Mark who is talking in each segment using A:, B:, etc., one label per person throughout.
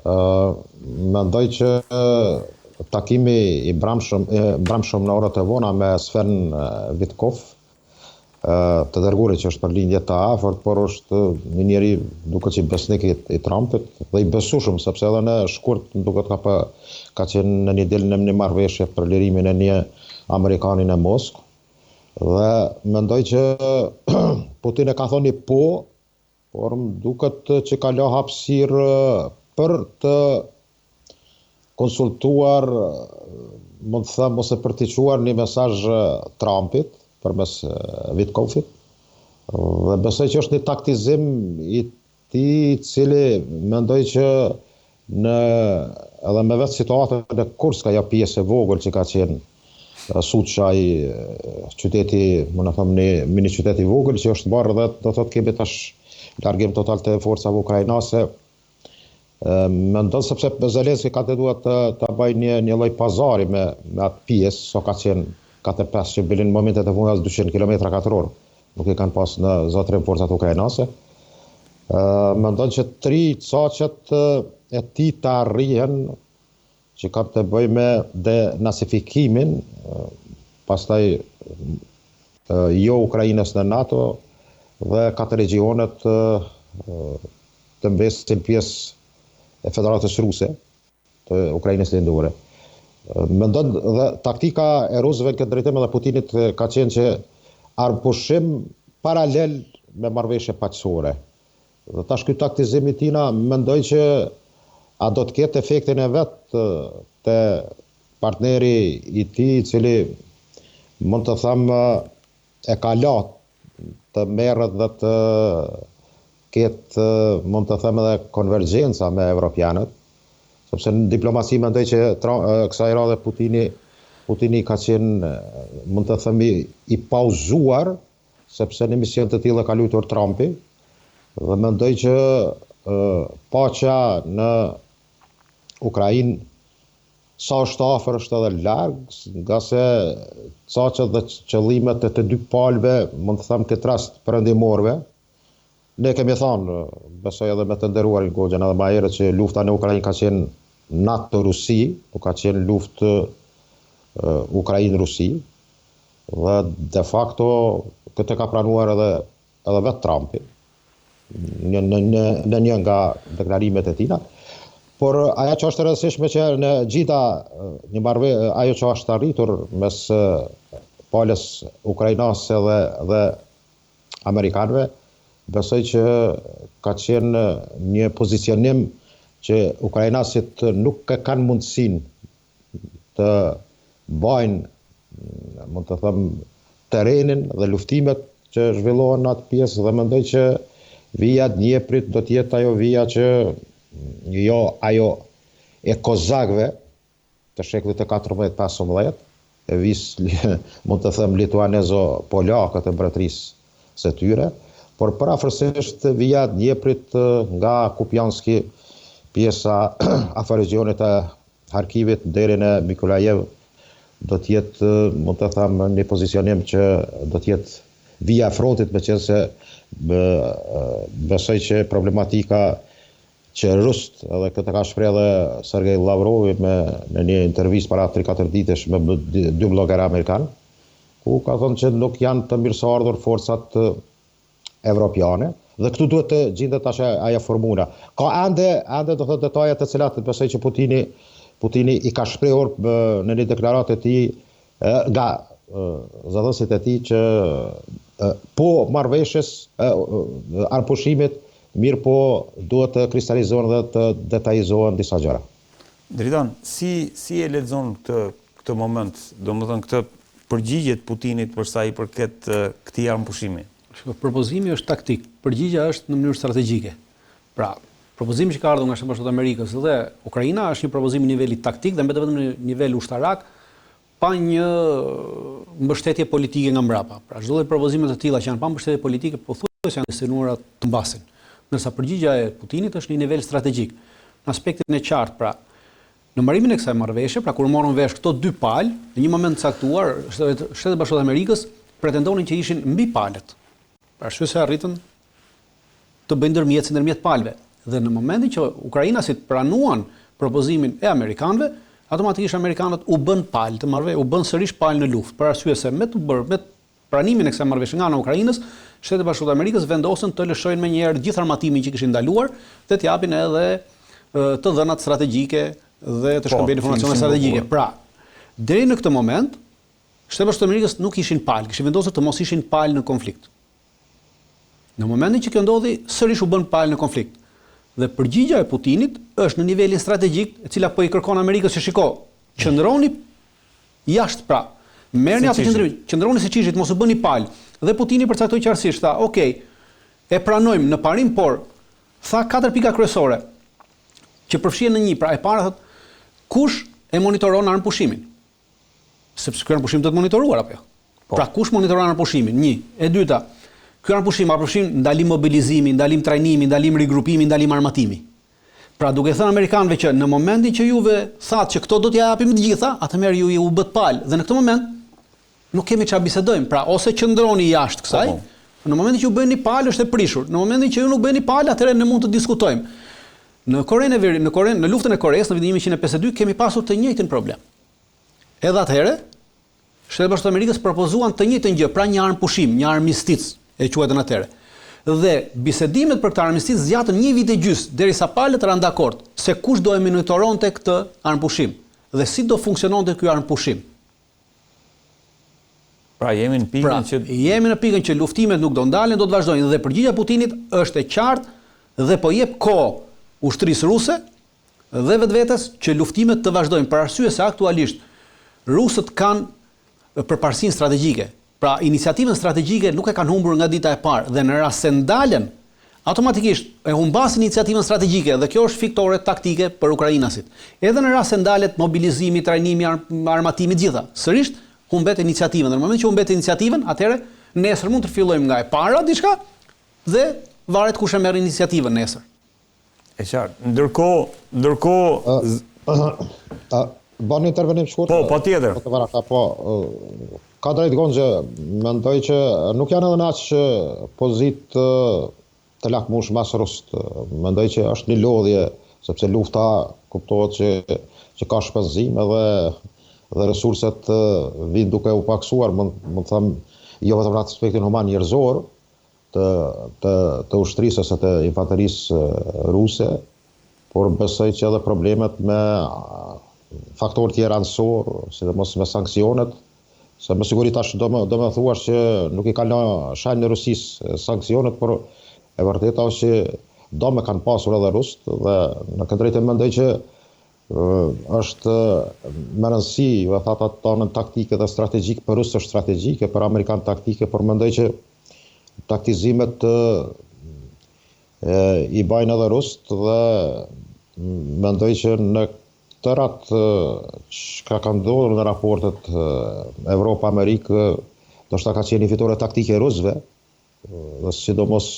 A: Mendoj që takimi i brëmshëm në orët e vona me Sven Vitkov, të dërguari që është për lindje të afërt, por është një njeri duket që besnik i Trumpit dhe i besueshëm, sepse edhe në shkurt duket ka qenë në një del në një marrëveshje për lirimin e një Amerikanin e Moskë. Dhe mendoj që Putin e ka thoni po, por më duket që ka lë hapësirë për të konsultuar, mund të them, ose për t'i çuar një mesazh Trumpit përmes Vitkovit. Dhe besoj që është një taktizim i tij, i cili mendoj që edhe me vetë situatën e Kurska, ja pjesë e vogël që ka qenë Suçaj, qyteti, më në thëmë, një mini qyteti vogël që është barë dhe do të kemi tash largim total të forcave ukrainase. Mendon sepse Zelenski ka të duhet të bëj një lloj pazari me atë pjesë, so ka qenë 4-5 që bilin në momentet e fundit 200 km/h, nuk i kanë pas në zotrim forcat ukrainase. Mendon që 3 caqet e tij të arrihen që kam të bëj me denasifikimin, pastaj jo Ukrainës në NATO dhe 4 regionet të mbesin pjesë e Federatës Ruse të Ukrainës lindore. Mendon dhe taktika e rusëve në këtë drejtim edhe Putinit ka qenë që armpushim paralel me marrëveshje paqësore. Dhe tash ky taktizim i tina mendoj që a do të ketë efektin e vet te partneri i tij, i cili mund të them e ka latë të merret dhe të ketë, mund të them, edhe konvergjenca me evropianët, sepse në diplomaci mendoj që kësaj radhe Putini ka qenë, mund të them, i pauzuar, sepse në mision të tillë ka luajtur Trumpi, dhe mendoj që paqja në Ukrainë sa është afër është edhe larg, nga se caqet dhe qëllimet e të dy palëve, mund të them këtë rast perëndimorëve, ne kemi thënë, besoj edhe me të nderuarin Goxhan edhe më herët, që lufta në Ukrainë ka qenë NATO-Rusi, nuk ka qenë luftë Ukrainë-Rusi, dhe de facto këtë ka pranuar edhe vetë Trumpi, në një nga deklarimet e tina. Por ajo që është e rëndësishme që në gjitha ajo që është arritur mes palës ukrainase dhe amerikanëve, besoj që ka qenë një pozicionim që ukrainasit nuk kanë mundësinë të bajnë, mund të them, terrenin dhe luftimet që zhvillohen në atë pjesë, dhe mendoj që vija Dnjeprit do të jetë ajo vija që jo ajo e kozakëve të shekullit të 14-15, e mund të them lituanezo-polakët e mbretërisë së tyre, por përafërsisht vija Dnjeprit nga Kupianski, pjesa afër regionit të Harkivit deri në Mikolajev, do të jetë, mund të them, një pozicionim që do të jetë vija e frontit, me qenë se besoj që problematika që rust, edhe këtë ka shpreh edhe Sergej Lavrovi në një intervistë para 3-4 ditësh me 2 bloggerë amerikanë, ku ka thënë që nuk janë të mirëseardhur forcat evropiane, dhe këtu duhet të gjendet tash ajo formula. Ka ende do thotë detaje të cilat besoj që Putini i ka shprehur në një deklaratë e tij nga zëdhënësit e tij që po marrëveshjes, arpushimit, mirë po duhet të kristalizohen dhe të detajizohen disa gjëra.
B: Dritan, si e lexon këtë moment, domethënë këtë përgjigje të Putinit për sa i përket këtij armpushimi?
C: Propozimi është taktik, përgjigja është në mënyrë strategjike. Pra, propozimi që ka ardhur nga Shtetet e Amerikës dhe Ukraina është një propozim në niveli taktik dhe vetëm në nivel ushtarak, pa një mbështetje politike nga mbrapa. Pra, çdo lloj propozime të tilla që janë pa mbështetje politike pothuajse janë destinuara të mbasin. Ndërsa përgjigja e Putinit është në nivel strategjik. Në aspektin e qartë, pra, në mbarimin e kësaj marrëveshje, pra kur morën vesh këto dy palë, në një moment caktuar, Shtetet e Bashkuara të Amerikës pretendonin që ishin mbi palët. Pra, arsye se arritën të bëjnë ndërmjetësi ndërmjet palëve. Dhe në momentin që ukrainasit pranuan propozimin e amerikanëve, automatikisht amerikanët u bën palë të marrëveshjes, u bën sërish palë në luftë, për arsye se me pranimin e kësaj marrëveshje nga ana e Ukrainës, Shtetet Bashkuara të Amerikës vendosën të lëshojnë menjëherë gjithë armatimin që kishin ndaluar dhe të japin edhe të dhënat strategjike dhe të shkëmbejnë informacione strategjike. Pra, deri në këtë moment, Shtetet Bashkuara të Amerikës nuk ishin palë, kishin vendosur të mos ishin palë në konflikt. Në momentin që kjo ndodhi, sërish u bën palë në konflikt. Dhe përgjigjja e Putinit është në nivelin strategjik, e cila po i kërkon Amerikës që shiko, qëndroni jashtë pra. Merrni atë qëndrim, qëndroni siç ishit, mos u bëni palë. Dhe Putini përcaktoi qartësisht, tha, "Ok, e pranojmë në parim, por tha 4 pika kryesore që përfshihen në një, pra e para thotë, kush e monitoron armëpushimin? Sepse ky armëpushim do të monitoruar apo jo? Pra kush monitoron armëpushimin? 1. E dyta, ky armëpushim, ndalim mobilizimi, ndalim trajnimi, ndalim rigrupimi, ndalim armatimi. Pra duke thënë amerikanëve që në momentin që juve thatë që këto do t'ja japim të gjitha, atëherë ju u bët palë. Dhe në këtë moment nuk kemi çfarë bisedojmë. Pra ose qëndroni jashtë kësaj, në momentin që ju bëni palë është e prishur. Në momentin që ju nuk bëni palë, atëherë ne mund të diskutojmë. Në luftën e Koreas në vitin 1952 kemi pasur të njëjtin problem. Edhe atëherë, Shtetet Bashkuara të Amerikës propozuan të njëjtën gjë, pra një armëpushim, një armistic e quajtën atëherë. Dhe bisedimet për këtë armistic zgjatën 1 vit e gjys derisa palët ranë dakord se kush do e monitoronte këtë armëpushim dhe si do funksiononte ky armëpushim.
B: Pra jemi në pikën që luftimet nuk do ndalen, do të vazhdojnë dhe përgjigjja e Putinit është e qartë dhe po jep kohë ushtrisë ruse dhe vetvetes që luftimet të vazhdojnë për arsye se aktualisht rusët kanë përparësinë strategjike. Pra, iniciativën strategjike nuk e kanë humbur nga dita e parë dhe në rast se ndalen, automatikisht e humbasin iniciativën strategjike dhe kjo është fiktore taktike për ukrainasit. Edhe në rast se ndalet mobilizimi, trajnimi, armatimi gjitha, sërish humbet iniciativën. Dhe në moment që humbet iniciativën, atëherë nesër mund të fillojmë nga e para diçka dhe varet kush e merr iniciativën nesër. E qartë. Ndërkohë
A: bani intervenim shkurt.
B: Po tjetër.
A: Ka drejt Gonxhe, mendoj që nuk janë edhe aq pozitë të lakmush mas rust. Mendoj që është një lodhje, sepse lufta kuptohet që ka shpenzim edhe resurset vinë duke u paksuar, mund të them, jo vetëm në aspektin human njerëzor të ushtrisë ose të infanterisë ruse, por besoj që edhe problemet me faktorë tjerë anësor, sidomos me sanksionet, se me siguri tash do me thuash që nuk i kanë shanjë në Rusisë sanksionet, por e vërteta është që do me kanë pasur edhe rusët dhe në këtë drejtë mendoj që është me rëndësi atë tonën taktike dhe strategjike, për rusë është strategjike, për amerikan taktike, por mendoj që taktizimet i bajnë edhe rusët dhe mendoj që në të ratë që ka ndodhur në raportet Evropa-Amerikë, do shta ka qenë një fitore taktike rusëve, dhe sidomos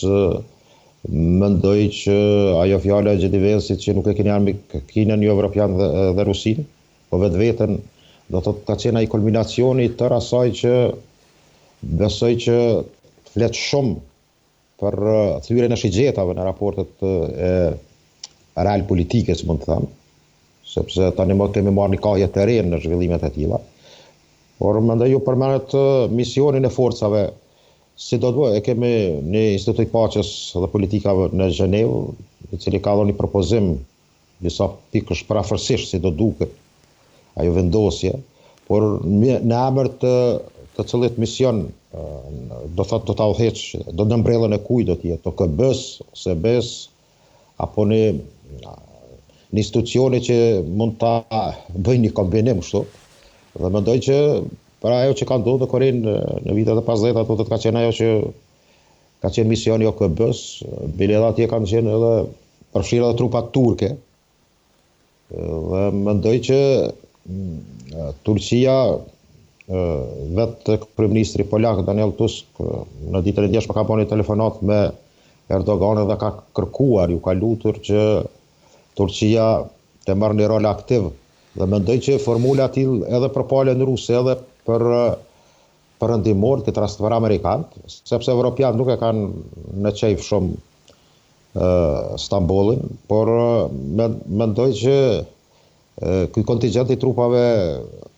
A: mendoj që ajo fjala e Gjedivensit që nuk e keni armi Kinën, jo Evropian dhe Rusin, po vetë vetën, do të ka qenë ai kulminacioni tërë asaj që besoj që flet shumë për thyrjen e shigjetave në raportet e real politike, që mund të them, sepse tani më kemi marrë një kahje të re në zhvillimet e tilla. Por mendoj ju përmendet misionin e forcave, si do të bëjë, e kemi një institut paqes dhe politikave në Gjenevë, i cili ka dhënë një propozim disa pikësh parafërsisht si do duket ajo vendosje, por në emër të cilit mision do thotë do ta udhëheq, do në mbrellën e kujt do të jetë, OKB-s, OSB-s, apo në institucione që mund ta bëjnë një kombinim kështu. Dhe mendoj që për ajo që ka ndodhur në Korenë në vitet e 50-ta, do të ka qenë ajo që ka qenë misioni OKB-s, biletat atje kanë qenë edhe përfshirë edhe trupat turke. Dhe mendoj që Turqia, vetë kryeministri polak Donald Tusk në ditën e djeshme ka bënë një telefonat me Erdogan dhe ka kërkuar, ju ka lutur që Turqia të marrë një rol aktiv dhe mendoj që formula atil edhe për palën ruse edhe për ndihmor këtë rast për amerikanët, sepse evropianët nuk e kanë në qejf shumë Stambollin, por mendoj që ky kontingjent i trupave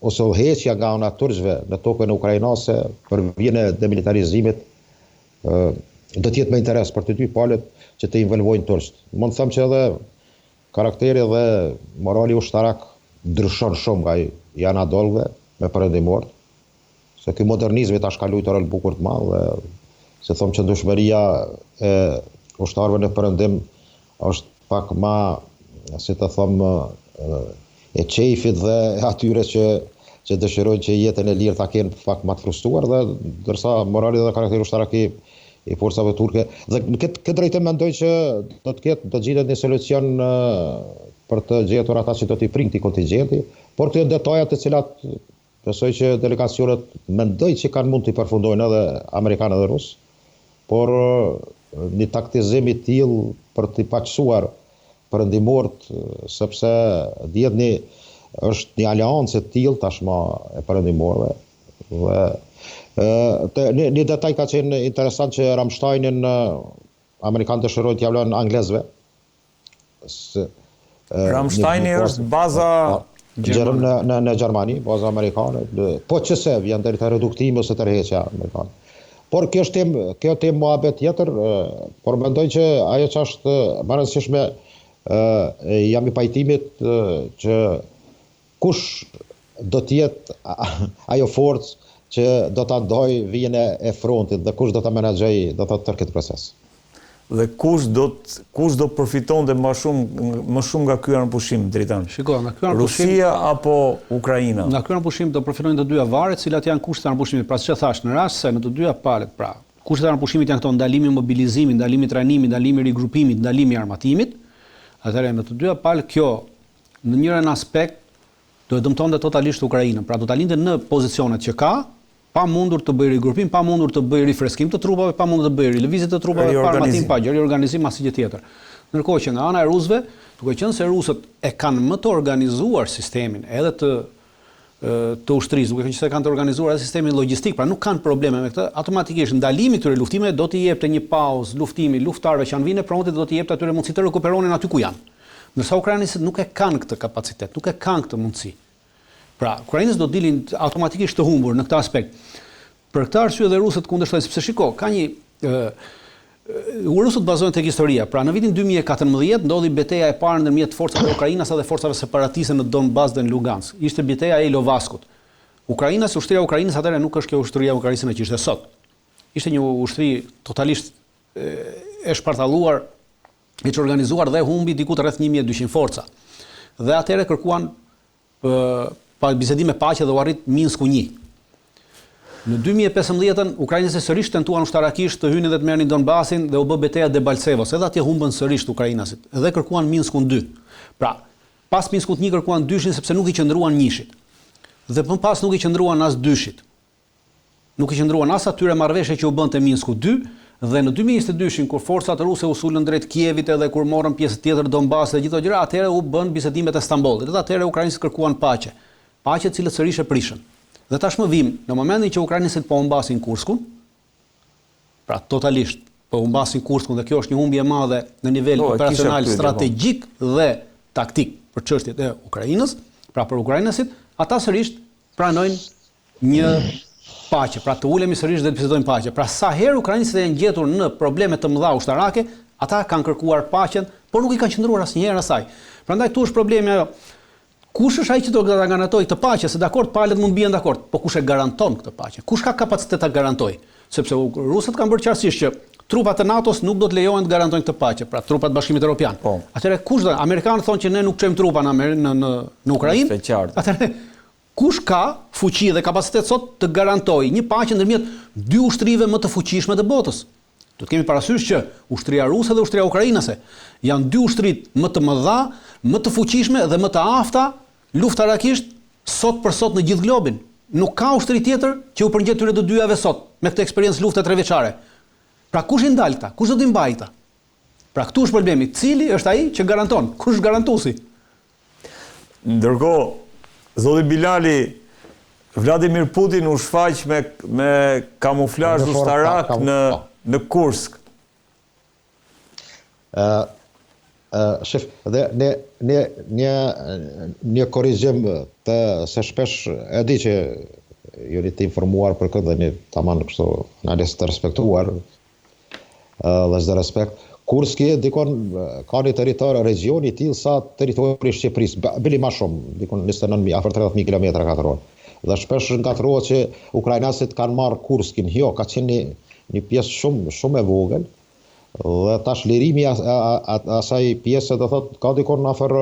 A: ose udhëheqja nga ana turqve në tokën ukrainase për vijën e demilitarizimit do të jetë me interes për të dy palët që të involvojnë turqët. Mund të them që edhe karakteri dhe morali ushtarak ndryshon shumë nga jana dollëve me perëndimorët, se ky modernizmi tash ka luajtur rol bukur të madh dhe se them që ndushmëria e ushtarëve në perëndim është pak më, si të them, e qejfit dhe atyre që dëshirojnë që jetën e lirë ta kenë pak më të frustruar, dhe ndërsa morali dhe karakteri ushtarak i forcave turke. Dhe në këtë drejtim mendoj që do të gjitet një solucion për të gjetur ata që do t'i prind këtij kontingjenti, por këto detaja të cilat besoj që delegacionet mendoj që kanë mund t'i përfundojnë edhe amerikanë dhe rusë, por një taktizim i tillë për t'i paqësuar perëndimorët, sepse dihet është një aleancë e tillë tashmë e perëndimorëve. Dhe një detaj ka qenë interesant që Ramsteinin amerikanë dëshirojnë t'ia vlojnë anglezëve.
D: Ramsteini është baza
A: në Gjermani, baza amerikane, po qëse vjen deri te reduktimi ose tërheqja amerikane. Por kjo temë muhabet tjetër, por mendoj që ajo që është më e rëndësishme jam i pajtimit që kush do të jetë ajo forcë që do ta ndoj vijën e frontit dhe kush do ta menaxhojë do të tërë këtë proces.
D: Dhe kush do përfitonte më shumë nga ky anëpushim, Dritan?
B: Shiko, nga ky anëpushim,
D: Rusia apo Ukraina?
B: Nga ky anëpushim do përfitojnë të dyja varet, cilat janë kushtet e anëpushimit. Pra, ç'e thash, në rast se në të dyja palët, pra, kushtet e anëpushimit janë këto: ndalimi i mobilizimit, ndalimi i trajnimit, ndalimi i rigrupimit, ndalimi i armatimit. Atëherë në të dyja palë kjo në njërin aspekt do të dëmtonte totalisht Ukrainën. Pra, do ta linte në pozicionet që ka, pa mundur të bëj rigrupim, pa mundur të bëj rifreskim të trupave, pa mundur të bëj lëvizje të trupave, pa armatim, pa gjë, riorganizim asgjë tjetër. Ndërkohë që nga ana e rusëve, duke qenë se rusët e kanë më të organizuar sistemin edhe të ushtrisë, duke qenë se kanë të organizuar edhe sistemin logjistik, pra nuk kanë probleme me këtë, automatikisht ndalimi këtyre luftimeve do t'i jepte një pauzë luftimi luftarëve që janë vinë në frontit, do t'i jepte atyre mundësi të rekuperonin aty ku janë. Ndërsa ukrainësit nuk e kanë këtë kapacitet, nuk e kanë këtë mundësi. Pra, ukrainës do dilin automatikisht të humbur në këtë aspekt. Për këtë arsye dhe rusët kundërshtojnë, sepse shiko, ka një rusët bazohen tek historia. Pra, në vitin 2014 ndodhi betejë e parë ndërmjet forcave të Ukrainës dhe forcave separatiste në Donbas dhe në Lugansk. Ishte betejë e Ilovaskut. Ushtria e Ukrainës atëherë nuk është kjo ushtria e Ukrainës që ishte sot. Ishte një ushtri totalisht e shpartalluar, e organizuar dhe humbi diku rreth 1200 forca. Dhe atëherë kërkuan pa bisedime paqe dhe u arrit Minsku 1. Në 2015-ën ukrainësit sërish tentuan ushtarakisht të hynin dhe të merrnin Donbasin dhe u bë betejë Debaltsevos, edhe atje humbën sërish ukrainasit. Edhe kërkuan Minskun 2. Pra, pas Minskut 1 kërkuan 2-shin sepse nuk i qëndruan 1-shit. Dhe më pas nuk i qëndruan as 2-shit. Nuk i qëndruan as atyre marrëveshje që u bënte Minsku 2. Dhe në 2022-shin, kur forcat ruse u sulën drejt Kievit edhe kur morën pjesë tjetër Donbas dhe gjithë ato gjëra, atëherë u bën bisedimet e Stambollit. Dhe atëherë ukrainësit kërkuan paqe. Paqe cilët sërish e prishën. Dhe tashmë vim, në momentin që ukrainësit po humbasin Kurskun, pra totalisht po humbasin Kurskun, dhe kjo është një humbje e madhe në nivel operacional, strategjik dhe taktik për çështjet e Ukrainës, pra për ukrainësit, ata sërish pranojnë një paqe, pra të ulemi sërish dhe të bisedojmë paqe. Pra sa herë ukrainësit janë gjetur në probleme të mëdha ushtarake, ata kanë kërkuar paqen, por nuk i kanë qëndruar asnjëherë asaj. Prandaj këtu është problemi ajo. Kush është ai që do të garantojë këtë paqe? Se dakord, palët mund bien dakord, po kush e garanton këtë paqe? Kush ka kapacitet ta garantojë? Sepse rusët kanë bërë qartësisht që trupat e NATO-s nuk do të lejohen të garantojnë këtë paqe, pra trupat e Bashkimit Evropian. Atëherë kush do? Amerikanët thonë që ne nuk çojmë trupa në Ukrainë. Atëherë kush ka fuqi dhe kapacitet sot të garantojë një paqe ndërmjet dy ushtrive më të fuqishme të botës? Do të kemi parasysh që ushtria ruse dhe ushtria ukrainase janë dy ushtrit më të mëdha, më të fuqishme dhe më të afta luftarakisht sot për sot në gjithë globin. Nuk ka ushtri tjetër që u përngjet tyre të dyjave sot me këtë eksperiencë lufte 3 vjeçare. Pra kush i ndal ta? Kush do t'i mbajë ta? Pra këtu është problemi. Cili është ai që garanton? Kush është garantuesi?
D: Ndërkohë, zoti Bilali, Vladimir Putin u shfaq me kamuflazh ushtarak në Kursk.
A: Shef, dhe një korrigjim se shpesh e di që jeni të informuar për këtë dhe një tamam kështu analistë të respektuar dhe çdo respekt. Kurski dikon ka një territor regioni i tillë sa territori i Shqipërisë, bili më shumë, dikon 29.000 afër 30.000 kilometra katror. Dhe shpesh ngatrohet që ukrainasit kanë marrë Kurskin. Jo, ka qenë një pjesë shumë e vogël. Dhe tash lirimi asaj pjese do thot ka dikon afër